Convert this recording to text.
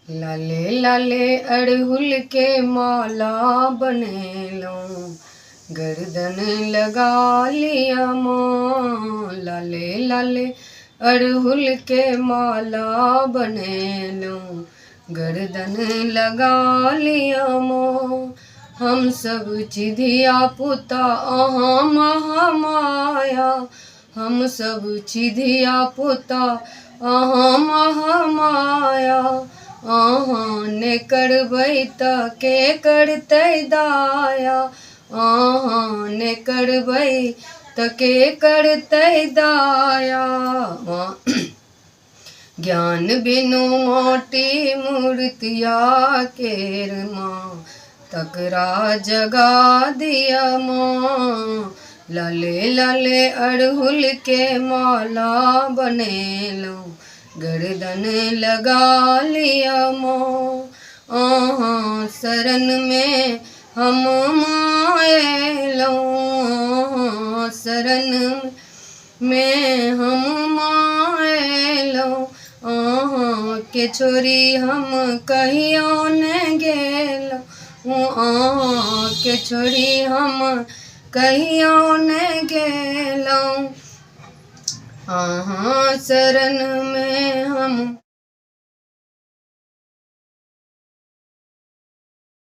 लाले लाले अड़हुल के माला बनेलो, गर्दन लगा लिया माँ। लाले लाले अड़हुल के माला बनेलो, गर्दन लगा लिया माँ। हम सब चिधिया पुता अहाँ महामाया, हम सब चिधिया पुता अहाँ महामाया। अहाँ ने करबै त के करतै दाया, अहाँ ने करबै त के करतै दाया। ज्ञान बिनु माटी मूर्तिया केर माँ, तकरा जगा दिया माँ। लाले लाले अड़हुल के माला बनेलो, गर्दन लगा लिया माँ। अहाँ शरण में हम माएलो, शरण में हम माएलो। अहाँ के छोरी हम कहियो न गेलो, अहाँ के छोरी हम कहियो न गेलो। अहाँ शरण में हम